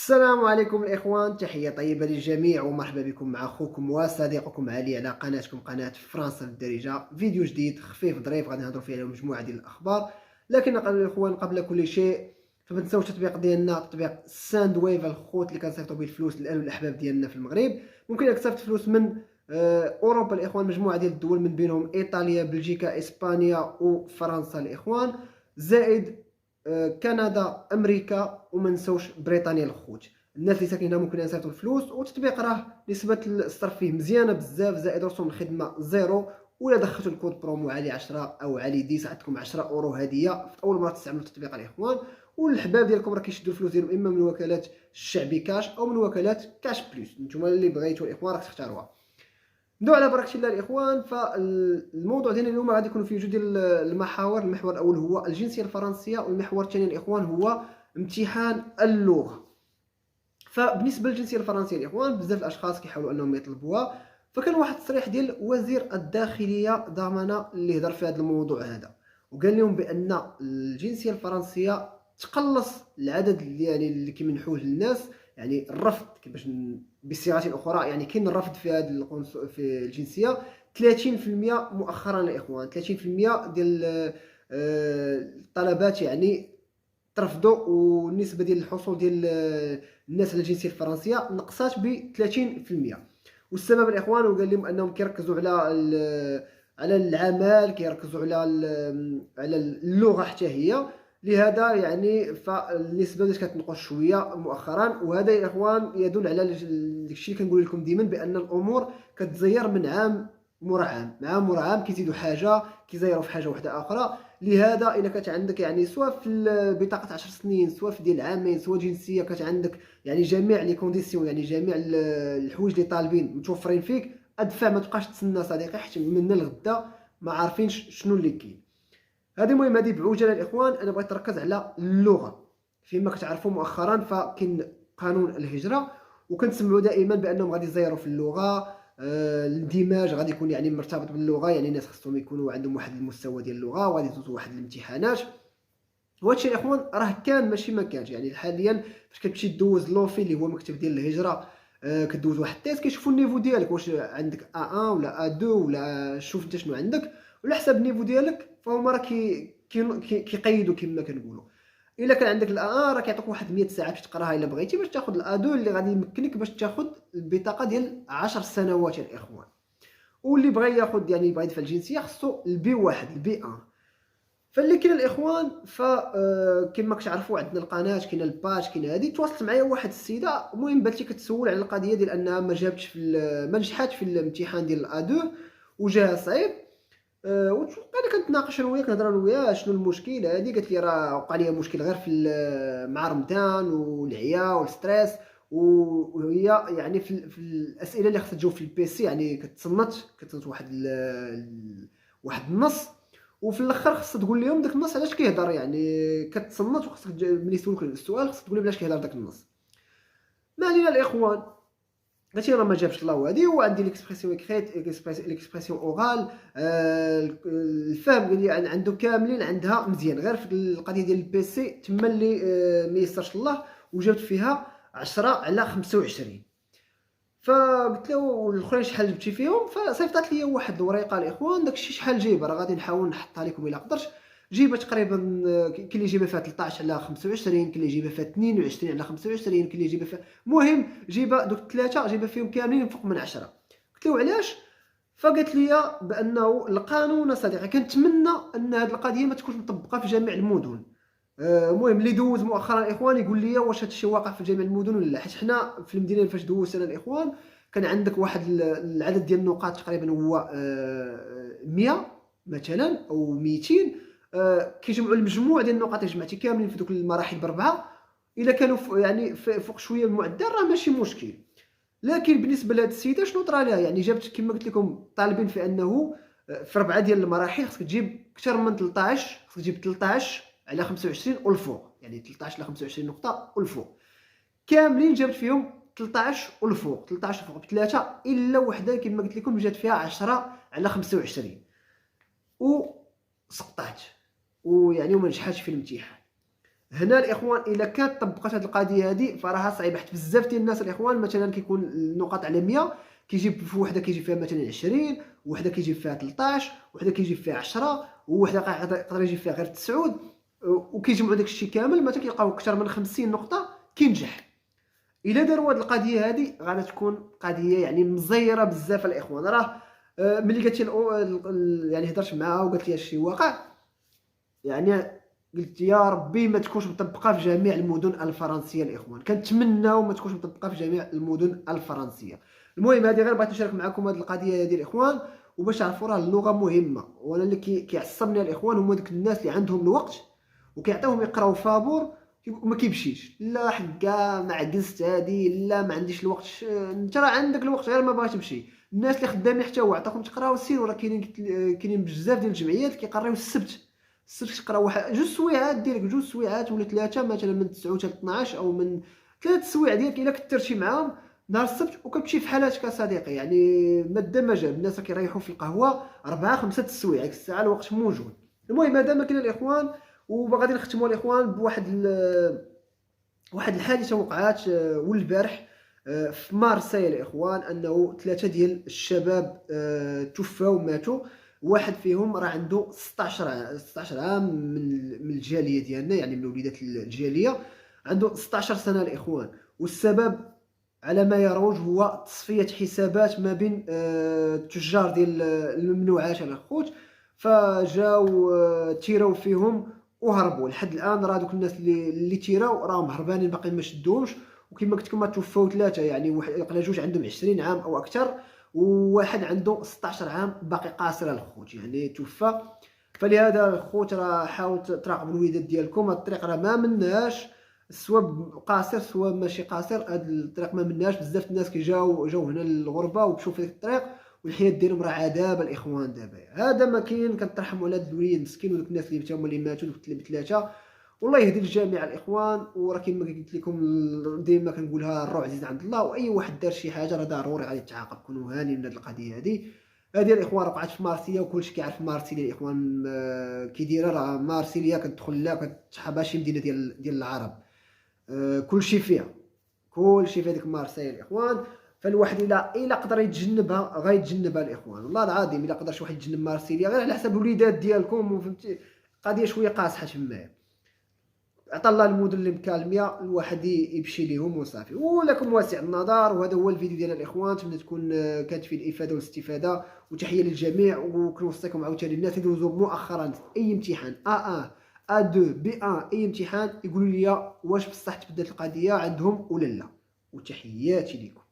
السلام عليكم الإخوان، تحية طيبة للجميع ومرحبا بكم مع أخوكم وصديقكم علي على قناتكم قناة فرنسا للدارجة. فيديو جديد خفيف ظريف غادي نهضروا فيه على مجموعة ديال الأخبار. لكن الإخوان قبل كل شيء فما تنساوش التطبيق ديالنا، تطبيق ساند ويف الخوت اللي كنصيفطوا به الفلوس للأهل والأحباب ديالنا في المغرب. ممكن لك تصيفط فلوس من أوروبا الإخوان، مجموعة ديال الدول من بينهم إيطاليا، بلجيكا، إسبانيا وفرنسا الإخوان، زائد كندا، امريكا، وما نساوش بريطانيا الخوت. الناس اللي ساكنين هنا ممكن يصيفطوا الفلوس، والتطبيق راه نسبه الصرف فيه مزيانه بزاف، زائد رسوم الخدمه زيرو. ولا دخلتوا الكود برومو علي 10 او علي 10 عندكم 10 اورو هديه في اول مره تستعملوا التطبيق الاخوان. والحباب ديالكم راه كيشدوا الفلوس ديالهم اما من وكالات الشعبي كاش او من وكالات كاش بلس، نتوما اللي بغيتوا الاخوان راك تختاروها. ندوي على بركة الله الإخوان. فالموضوع ديالنا اليوم غادي يكون فيه جوج ديال المحاور. المحور الأول هو الجنسية الفرنسية، والمحور الثاني الإخوان هو امتحان اللغة. فبالنسبة للجنسية الفرنسية الإخوان بزاف الأشخاص كيحاولوا أنهم يطلبوها، فكان واحد التصريح ديال وزير الداخلية ضامنة اللي هضر في هذا الموضوع هذا، وقال لهم بأن الجنسية الفرنسية تقلص العدد اللي كيمنحوه للناس، يعني الرفض باش بصيغه اخرى، يعني كاين الرفض في هذه في الجنسيه 30% مؤخرا الاخوان. 30% ديال الطلبات يعني ترفضوا، والنسبه ديال الحصول ديال الناس على الجنسيه الفرنسيه نقصات ب 30%. والسبب الاخوان وقال لهم انهم كيركزوا على العمل، كيركزوا على اللغه حتى هي. لهذا يعني فالنسبه بدات كتنقص شويه مؤخرا، وهذا يا اخوان يدل على داكشي اللي كنقول لكم ديما، بان الامور كتزير من عام مورا عام، مع مورا عام كيزيدوا حاجه، كيزيروا في حاجه واحده اخرى. لهذا الا كانت عندك يعني سواء في بطاقه 10 سنين، سواء في ديال عامين، سواء جنسيه، كانت عندك يعني جميع لي كونديسيون، يعني جميع الحوايج اللي طالبين متوفرين فيك، ادفع، ما تبقاش تسنى صديقي، حيت من الغدا ما عارفينش شنو اللي كاين. هذه المهم، هذه بعجاله الاخوان. انا بغيت نركز على اللغه. فيما كتعرفوا مؤخرا فكاين قانون الهجره، وكنسمعوا دائما بانهم غادي يزيروا في اللغه. الاندماج غادي يكون يعني مرتبط باللغه، يعني الناس خصهم يكونوا عندهم واحد المستوى ديال اللغه، وغادي يدوزوا واحد الامتحانات. وهذا الشيء الاخوان راه كان ماشي ما كانش، يعني حاليا فاش كتمشي دوز لوفي اللي هو المكتب ديال الهجره، كدوز واحد التيست كيشوفوا النيفو ديالك، واش عندك A1 ولا A2 ولا شوف انت شنو عندك، وعلى حسب النيفو ديالك فهما راه كيقيدوا كما كنقولوا. الا كان عندك الA1 راه كيعطيك واحد 100 ساعه باش تقراها الا بغيتي، باش تاخذ الA2 اللي غادي يمكنك باش تاخذ البطاقه ديال 10 سنوات يا الاخوان. واللي بغى ياخذ يعني بغى يدفع الجنسيه خصو البي واحد، البي 1. فاللي كاين الاخوان كما كتعرفوا عندنا القناه كاين الباج، كاين هذه. تواصلت معايا واحد السيده، المهم بانتي كتسول على القضيه ديال انها ما جابتش ما نجحاتش في الامتحان ديال الA2 وجاها صعيب. وبقينا كنتناقش انا وياها، كنهضر انا وياها شنو المشكل هذه. قالت لي راه وقع لي مشكل غير مع رمضان والعيا والستريس، وهي يعني في الاسئله اللي خصها تجاوب في البيسي يعني كتصنت واحد النص، وفي الاخر خصها تقول لهم داك النص علاش كيهضر، يعني كتصنت، وخصك ملي يسولوك السؤال خصك تقول لهم علاش كيهضر داك النص. ما علينا الاخوان، قالت لي راه ما جابش الله هادي، وعندي ليكسبرسيون كريت، ليكسبرسيون اورال، الفهم قال لي عنده كاملين عندها مزيان، غير في القضيه ديال البيسي تما اللي ما يسرش الله، وجابت فيها 10 على 25. فقلت له الاخرين شحال جبتي فيهم؟ فصيفطات لي واحد الوريقه الاخوان، داكشي شحال جايبه راه غادي نحاول نحطها لكم الا قدرت. جيبه تقريبا كاين اللي جيبه فيها 13 على 25، كاين اللي جيبه فيها 22 على 25، كاين اللي جيبه فيها، المهم جيبه دوك الثلاثه جيبه فيهم كاملين فوق من 10. قلت له علاش؟ فقالت لي بانه القانون صديقي كنتمنى ان هذه القضيه ما تكونش مطبقه في جميع المدن. المهم اللي دوز مؤخرا الاخوان يقول لي واش هذا الشيء واقع في جميع المدن ولا لا، حيت حنا في المدينه فاش دوزت انا الاخوان كان عندك واحد العدد ديال النقاط تقريبا هو 100 مثلا او 200. كيجمعوا المجموع ديال النقاط اللي جمعتي كاملين في دوك المراحل باربعه، الا كانوا يعني فوق شويه المعدل راه ماشي مشكل. لكن بالنسبه لهاد السيده شنو طرا لها؟ يعني جابت كما قلت لكم طالبين في انه في 4 ديال المراحل خصك تجيب اكثر من 13، خصك تجيب 13 على 25 والفوق، يعني 13 على 25 نقطه والفوق. كاملين جابت فيهم 13 والفوق، 13 الفوق بثلاثه، الا وحده كما قلت لكم جات فيها 10 على 25 وسقطات، ويعني وما نجحاتش في الامتحان. هنا الاخوان الا كانت طبقت هذه القضيه هذه فراها صعيبه، حيت بزاف ديال الناس الاخوان مثلا كيكون النقاط على 100 كيجيب في وحده كيجيب فيها مثلا 20، وحده كيجيب فيها 13، وحده كيجيب فيها 10، ووحده يقدر يجيب فيها غير 9، وكيجمعوا داك الشيء كامل مثلا كيلقاو اكثر من 50 نقطه كينجح. الا داروا هذه القضيه هذه غادي تكون قضيه يعني مزيره بزاف الاخوان. راه ملي قالت يعني هضرت معاها وقالت لي هادشي واقع، يعني قلت يا ربي ما تكونش مطبقه في جميع المدن الفرنسيه الاخوان، كنتمناو ما تكونش مطبقه في جميع المدن الفرنسيه. المهم هذه غير بغيت نشارك معكم هذه القضيه هذه الاخوان، وباش تعرفوا راه اللغه مهمه. وانا اللي كيعصبني الاخوان هما ديك الناس اللي عندهم الوقت وكيعطيوهم يقراو فابور وما كيمشيش، لا حكا ما عجزت هادي، لا ما عنديش الوقت. انت راه عندك الوقت غير ما باغي تمشي. الناس اللي خدامين حتى هو عطاكم تقراو سيروا، راه كاينين بزاف ديال الجمعيات كيقراو السبت تقرا واحد جوج سويعات ديالك، جوج سويعات ولا ثلاثه مثلا من 9 حتى 12، او من 3 سوايع ديالك الا كثرتي معاهم نهار السبت وكتمشي في حالاتك اصديقي. يعني ماده ما جاب الناس كيريحوا في القهوه 4 5 السوايع ديك الساعه الوقت موجود. المهم هذا ما كاين الاخوان، وغادي نختموا الاخوان بواحد واحد الحادثه وقعات والبارح في مارسيل الاخوان، انه 3 ديال الشباب توفاو وماتوا. واحد فيهم راه عنده 16 عام من الجاليه ديالنا، يعني من وليدات الجاليه، عنده 16 سنه الاخوان. والسبب على ما يروج هو تصفيه حسابات ما بين التجار ديال الممنوعات على الخوت، فجاو تيراو فيهم وهربوا. لحد الان راه دوك الناس اللي تيراو راهم هربانين باقيين ما شدوهمش. وكما قلت لكم توفاو 3، يعني واحد جوج عندهم 20 عام او اكثر، وواحد عنده 16 عام باقي قاصر الخوت يعني توفى. فلهذا الخوت راه حاولوا تراقبوا الوليدات ديالكم. هاد الطريق راه ما مناش سوا قاصر سوا ماشي قاصر، هاد الطريق ما مناش. بزاف الناس جاو هنا للغربه ومشاو في الطريق والحياه ديالهم راه عذاب الاخوان. دابا هذا ما كاين، كنترحموا على هاد الوليد المسكين ودوك الناس اللي هما اللي ماتوا دوك ب3. والله يهدي الجميع الاخوان. وراه كما قلت لكم ديما كنقولها، الروح عزيز عند الله، واي واحد دار شي حاجه راه ضروري غادي يتعاقب. كونوا هاني من هذه القضيه هذه الاخوان. وقعت في مارسيليا وكلشي كيعرف مارسيليا الاخوان كي دايره. راه مارسيليا كتدخل لها كتحبها شي مدينه ديال العرب. كلشي فيها كلشي في هذيك مارسيليا الاخوان. فالواحد الا قدر يتجنبها غيتجنبها الاخوان، والله العظيم. الا قدر شي واحد يتجنب مارسيليا غير على حساب الوليدات ديالكم، فهمتي قضيه شويه قاصحه تمايا. عطا الله المدن اللي مكالميه الواحد يمشي ليهم وصافي. ولكم واسع النظر. وهذا هو الفيديو ديال الاخوان. نتمنى تكون كانت فيه الافاده والاستفاده. وتحيه للجميع. وكنوصيكم عاوتاني الناس اللي دوزوا مؤخرا اي امتحان A2 B1 اي امتحان يقولوا لي واش بصح تبدلت القضيه عندهم ولا لا. وتحياتي لكم.